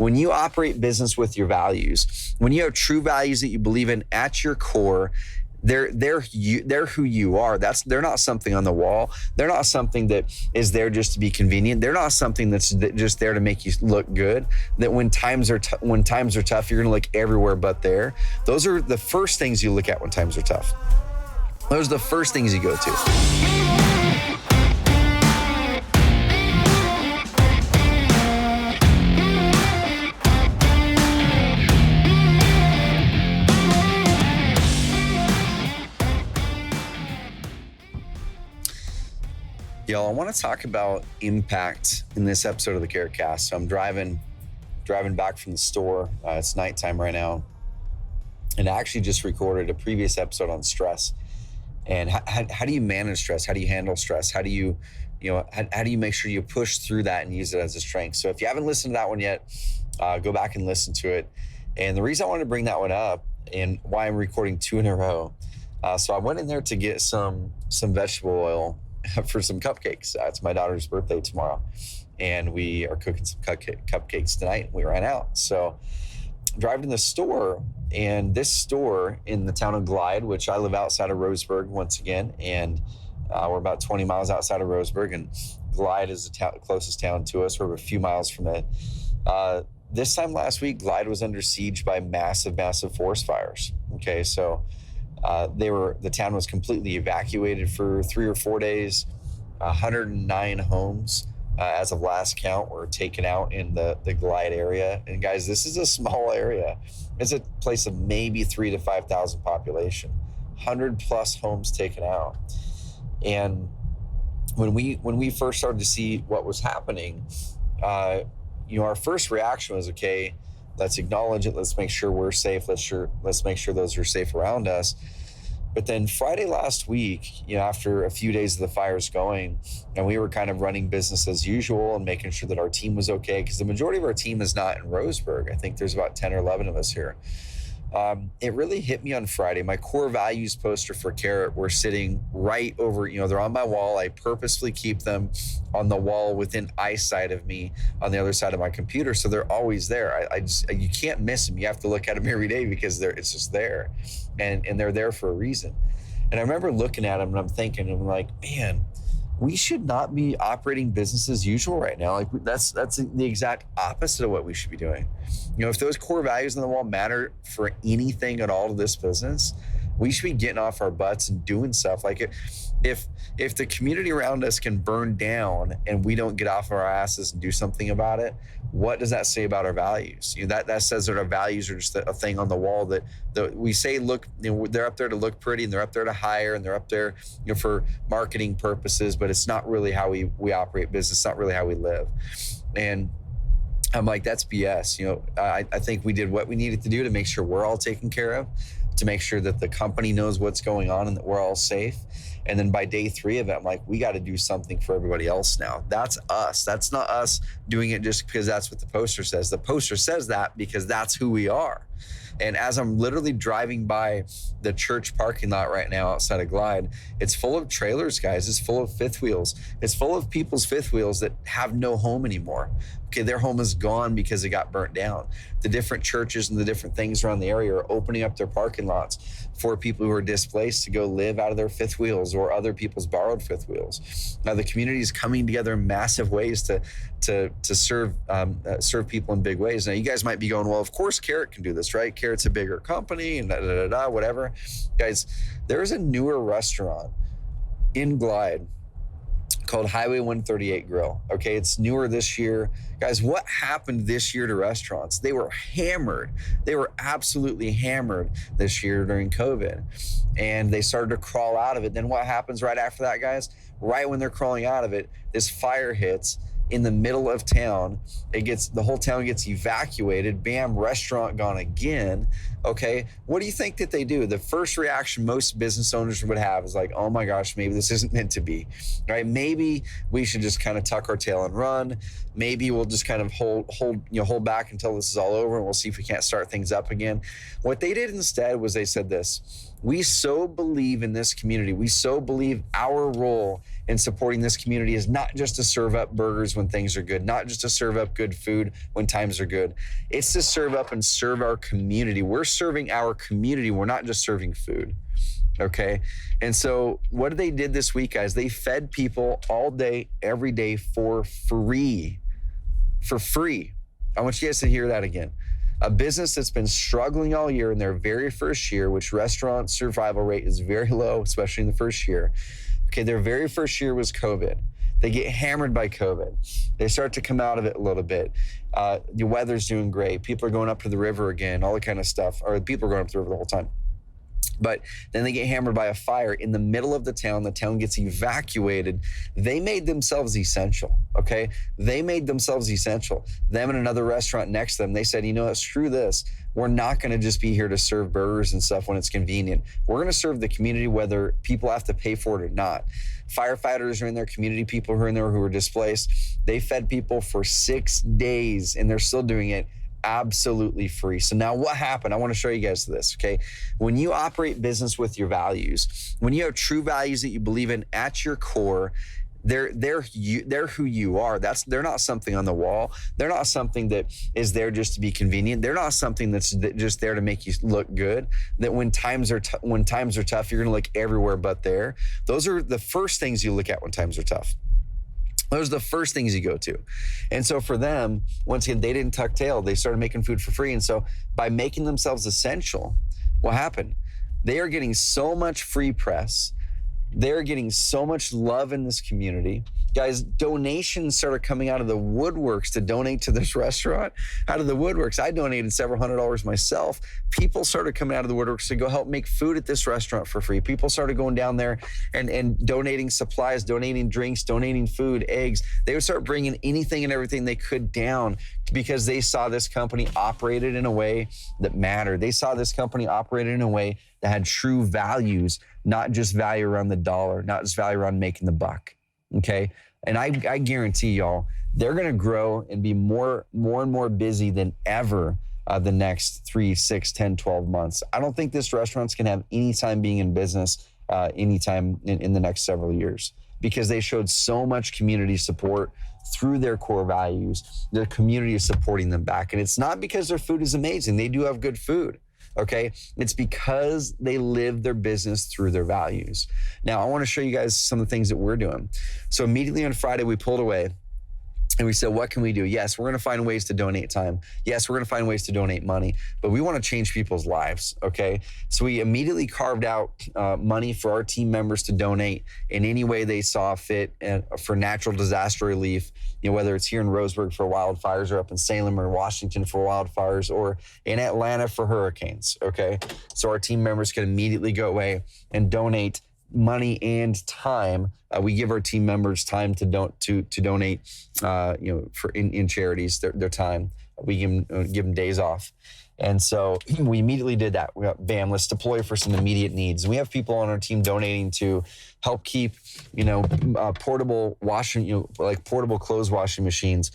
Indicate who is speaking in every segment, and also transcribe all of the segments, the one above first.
Speaker 1: When you operate business with your values, when you have true values that you believe in at your core, they're who you are. They're not something on the wall. They're not something that is there just to be convenient. They're not something that's just there to make you look good. That when times are tough, you're going to look everywhere but there. Those are the first things you look at when times are tough. Those are the first things you go to. Y'all, I want to talk about impact in this episode of the Carrot Cast. So I'm driving back from the store. It's nighttime right now. And I actually just recorded a previous episode on stress. And how do you manage stress? How do you handle stress? How do you make sure you push through that and use it as a strength? So if you haven't listened to that one yet, go back and listen to it. And the reason I wanted to bring that one up and why I'm recording 2 in a row. So I went in there to get some vegetable oil for some cupcakes. It's my daughter's birthday tomorrow, and we are cooking some cupcakes tonight. We ran out. So driving to the store, and this store in the town of Glide, which I live outside of Roseburg once again, and we're about 20 miles outside of Roseburg, and Glide is the closest town to us. We're a few miles from it. This time last week, Glide was under siege by massive forest fires. Okay, so the town was completely evacuated for 3 or 4 days. 109 homes, as of last count, were taken out in the Glide area. And guys, this is a small area. It's a place of maybe 3,000 to 5,000 population. 100 plus homes taken out. And when we first started to see what was happening, our first reaction was, okay, let's acknowledge it. Let's make sure we're safe. Let's make sure those are safe around us. But then Friday last week, after a few days of the fires going, and we were kind of running business as usual and making sure that our team was okay, because the majority of our team is not in Roseburg. I think there's about 10 or 11 of us here. It really hit me on Friday. My core values poster for Carrot were sitting right over, they're on my wall. I purposefully keep them on the wall within eyesight of me on the other side of my computer. So they're always there. You can't miss them. You have to look at them every day because it's just there. And they're there for a reason. And I remember looking at them and I'm thinking, I'm like, man, we should not be operating business as usual right now. Like that's the exact opposite of what we should be doing. If those core values on the wall matter for anything at all to this business, we should be getting off our butts and doing stuff. Like if the community around us can burn down and we don't get off our asses and do something about it, what does that say about our values? That says that our values are just a thing on the wall that we say look, they're up there to look pretty and they're up there to hire and they're up there for marketing purposes, but it's not really how we operate business. It's not really how we live. And I'm like, that's BS. I think we did what we needed to do to make sure we're all taken care of, to make sure that the company knows what's going on and that we're all safe. And then by day 3 of it, I'm like, we got to do something for everybody else now. That's us. That's not us doing it just because that's what the poster says. The poster says that because that's who we are. And as I'm literally driving by the church parking lot right now outside of Glide, it's full of trailers, guys. It's full of fifth wheels. It's full of people's fifth wheels that have no home anymore. Okay, their home is gone because it got burnt down. The different churches and the different things around the area are opening up their parking lots for people who are displaced to go live out of their fifth wheels or other people's borrowed fifth wheels. Now the community is coming together in massive ways to serve people in big ways. Now you guys might be going, well, of course Carrot can do this, right? Carrot's a bigger company and whatever. Guys, there's a newer restaurant in Glide called Highway 138 Grill. Okay, it's newer this year. Guys, what happened this year to restaurants? They were hammered. They were absolutely hammered this year during COVID. And they started to crawl out of it. Then what happens right after that, guys? Right when they're crawling out of it, this fire hits in the middle of town. The whole town gets evacuated. Bam, restaurant gone again. Okay, what do you think that they do? The first reaction most business owners would have is like, oh my gosh, maybe this isn't meant to be, right? Maybe we should just kind of tuck our tail and run. Maybe we'll just kind of hold back until this is all over and we'll see if we can't start things up again. What they did instead was they said this: we so believe in this community. We so believe our role in supporting this community is not just to serve up burgers when things are good, not just to serve up good food when times are good. It's to serve up and serve our community. We're serving our community. We're not just serving food. Okay. And so what they did this week, guys, they fed people all day, every day for free. For free. I want you guys to hear that again. A business that's been struggling all year in their very first year, which restaurant survival rate is very low, especially in the first year. Okay, their very first year was COVID. They get hammered by COVID. They start to come out of it a little bit. The weather's doing great. People are going up to the river again, all that kind of stuff. Or people are going up to the river the whole time. But then they get hammered by a fire in the middle of the town. The town gets evacuated. They made themselves essential, okay? They made themselves essential. Them and another restaurant next to them, they said, you know what, screw this. We're not gonna just be here to serve burgers and stuff when it's convenient. We're gonna serve the community whether people have to pay for it or not. Firefighters are in there, community people who are in there who are displaced. They fed people for 6 days and they're still doing it absolutely free. So now what happened? I want to show you guys this, okay? When you operate business with your values, when you have true values that you believe in at your core, they're who you are. They're not something on the wall. They're not something that is there just to be convenient. They're not something that's just there to make you look good. That when times are tough, you're going to look everywhere but there. Those are the first things you look at when times are tough. Those are the first things you go to. And so for them, once again, they didn't tuck tail. They started making food for free. And so by making themselves essential, what happened? They are getting so much free press. They're getting so much love in this community. Guys, donations started coming out of the woodworks to donate to this restaurant. Out of the woodworks, I donated several $100s myself. People started coming out of the woodworks to go help make food at this restaurant for free. People started going down there and donating supplies, donating drinks, donating food, eggs. They would start bringing anything and everything they could down because they saw this company operated in a way that mattered. They saw this company operated in a way that had true values, not just value around the dollar, not just value around making the buck. Okay. And I guarantee y'all, they're going to grow and be more and more busy than ever the next 3, 6, 10, 12 months. I don't think this restaurant's going to have any time being in business anytime in the next several years because they showed so much community support through their core values. The community is supporting them back. And it's not because their food is amazing. They do have good food. Okay, it's because they live their business through their values. Now, I want to show you guys some of the things that we're doing. So immediately on Friday, we pulled away and we said, what can we do? Yes, we're going to find ways to donate time. Yes, we're going to find ways to donate money, but we want to change people's lives, okay? So we immediately carved out money for our team members to donate in any way they saw fit for natural disaster relief, you know, whether it's here in Roseburg for wildfires or up in Salem or Washington for wildfires or in Atlanta for hurricanes, okay? So our team members can immediately go away and donate money and time. We give our team members time to donate, for in charities, their time. We give them days off. And so we immediately did that. We got, bam, let's deploy for some immediate needs. And we have people on our team donating to help keep, portable portable clothes washing machines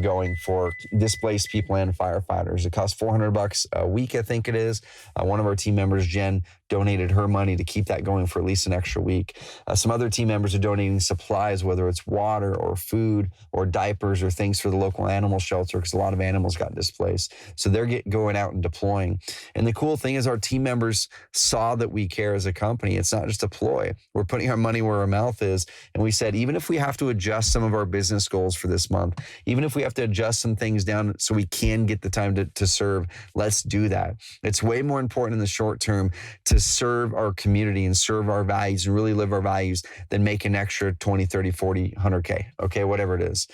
Speaker 1: going for displaced people and firefighters. It costs $400 a week, I think it is. One of our team members, Jen, donated her money to keep that going for at least an extra week. Some other team members are donating supplies, whether it's water or food or diapers or things for the local animal shelter, because a lot of animals got displaced. So they're going out and deploying. And the cool thing is our team members saw that we care as a company. It's not just a ploy. We're putting our money where our mouth is. And we said, even if we have to adjust some of our business goals for this month, even if we have to adjust some things down so we can get the time to serve, let's do that. It's way more important in the short term to serve our community and serve our values and really live our values than make an extra 20, 30, 40, 100K, okay, whatever it is.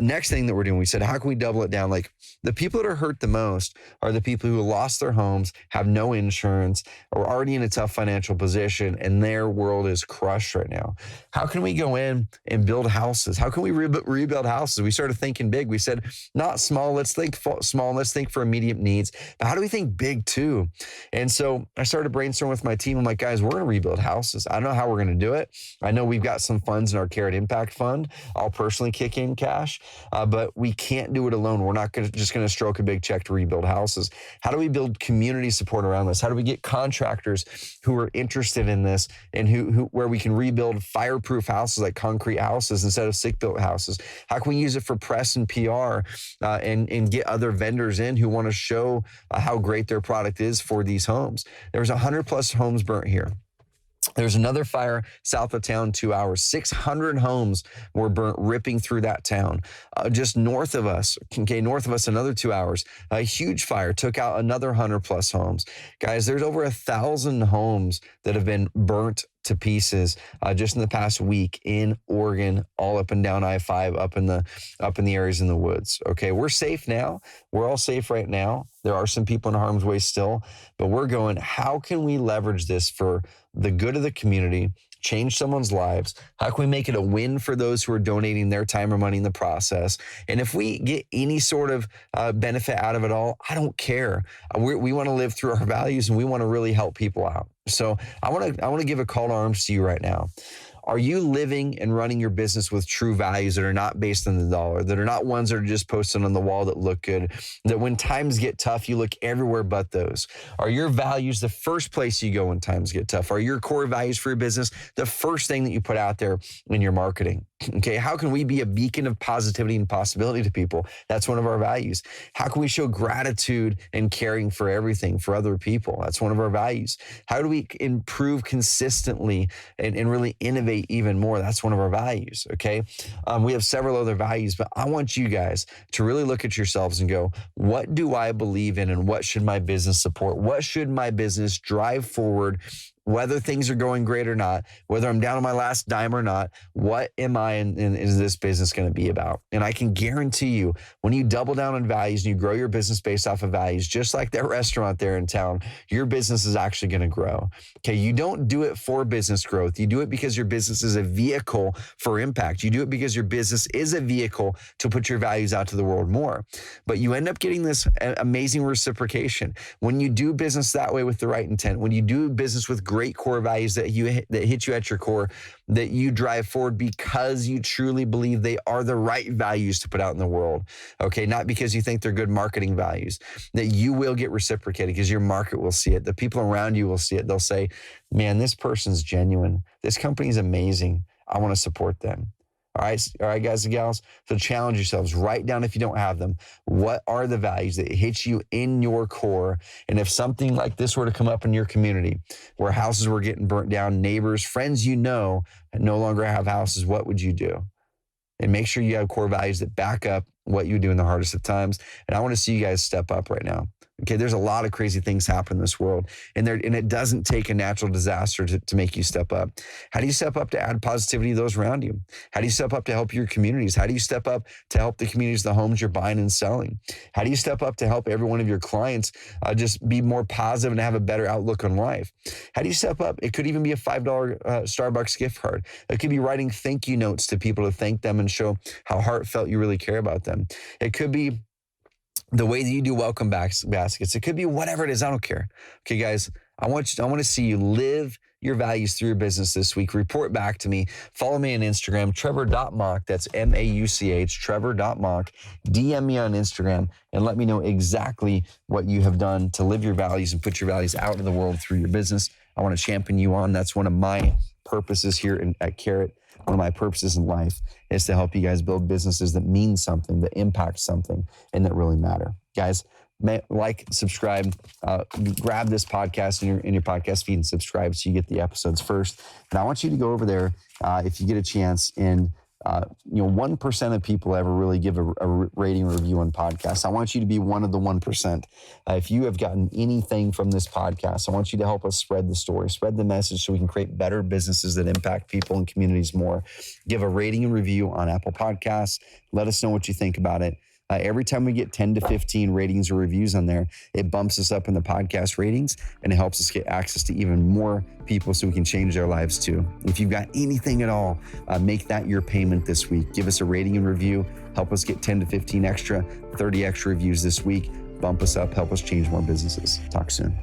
Speaker 1: Next thing that we're doing, we said, how can we double it down? Like the people that are hurt the most are the people who lost their homes, have no insurance, are already in a tough financial position, and their world is crushed right now. How can we go in and build houses? How can we rebuild houses? We started thinking big. We said, not small, let's think small, let's think for immediate needs. But how do we think big too? And so I started brainstorming with my team. I'm like, guys, we're going to rebuild houses. I don't know how we're going to do it. I know we've got some funds in our Carrot Impact Fund. I'll personally kick in cash, but we can't do it alone. We're not just going to stroke a big check to rebuild houses. houses? How do we build community support around this? How do we get contractors who are interested in this and where we can rebuild fireproof houses like concrete houses instead of stick-built houses? How can we use it for press and PR and get other vendors in who want to show how great their product is for these homes? There's 100 plus homes burnt here. There's another fire south of town, 2 hours. 600 homes were burnt, ripping through that town. Just north of us, another 2 hours. A huge fire took out another 100 plus homes. Guys, there's over 1,000 homes that have been burnt to pieces just in the past week in Oregon, all up and down I-5, up in the areas in the woods. Okay, we're safe now. We're all safe right now. There are some people in harm's way still, but we're going, how can we leverage this for the good of the community, change someone's lives? How can we make it a win for those who are donating their time or money in the process? And if we get any sort of benefit out of it all, I don't care. We want to live through our values and we want to really help people out. So I want to give a call to arms to you right now. Are you living and running your business with true values that are not based on the dollar, that are not ones that are just posted on the wall that look good, that when times get tough, you look everywhere but those? Are your values the first place you go when times get tough? Are your core values for your business the first thing that you put out there in your marketing? Okay, how can we be a beacon of positivity and possibility to people? That's one of our values. How can we show gratitude and caring for everything for other people? That's one of our values. How do we improve consistently and really innovate even more? That's one of our values, okay? We have several other values, but I want you guys to really look at yourselves and go, what do I believe in and what should my business support? What should my business drive forward? Whether things are going great or not, whether I'm down on my last dime or not, what am I and is this business going to be about? And I can guarantee you, when you double down on values and you grow your business based off of values, just like that restaurant there in town, your business is actually going to grow. Okay, you don't do it for business growth. You do it because your business is a vehicle for impact. You do it because your business is a vehicle to put your values out to the world more. But you end up getting this amazing reciprocation. When you do business that way with the right intent, when you do business with great core values that hit you at your core, that you drive forward because you truly believe they are the right values to put out in the world. Okay, not because you think they're good marketing values, that you will get reciprocated because your market will see it. The people around you will see it. They'll say, man, this person's genuine. This company's amazing. I want to support them. All right, guys and gals. So challenge yourselves. Write down, if you don't have them, what are the values that hit you in your core? And if something like this were to come up in your community, where houses were getting burnt down, neighbors, friends you know no longer have houses, what would you do? And make sure you have core values that back up what you do in the hardest of times. And I want to see you guys step up right now. Okay, there's a lot of crazy things happen in this world, and it doesn't take a natural disaster to make you step up. How do you step up to add positivity to those around you? How do you step up to help your communities? How do you step up to help the communities, the homes you're buying and selling? How do you step up to help every one of your clients just be more positive and have a better outlook on life? How do you step up? It could even be a $5 Starbucks gift card. It could be writing thank you notes to people to thank them and show how heartfelt you really care about them. It could be the way that you do welcome baskets. It could be whatever it is. I don't care. Okay, guys, I want to see you live your values through your business this week. Report back to me. Follow me on Instagram, Trevor.Mauch. That's MAUCH, Trevor.Mauch. DM me on Instagram and let me know exactly what you have done to live your values and put your values out in the world through your business. I want to champion you on. That's one of my purposes here at Carrot. One of my purposes in life is to help you guys build businesses that mean something, that impact something, and that really matter. Guys, like, subscribe, grab this podcast in your podcast feed and subscribe so you get the episodes first. And I want you to go over there if you get a chance and 1% of people ever really give a rating or review on podcasts. I want you to be one of the 1%. If you have gotten anything from this podcast, I want you to help us spread the story, spread the message so we can create better businesses that impact people and communities more. Give a rating and review on Apple Podcasts. Let us know what you think about it. Every time we get 10 to 15 ratings or reviews on there, it bumps us up in the podcast ratings and it helps us get access to even more people so we can change their lives too. If you've got anything at all, make that your payment this week. Give us a rating and review. Help us get 10 to 15 extra, 30 extra reviews this week. Bump us up. Help us change more businesses. Talk soon.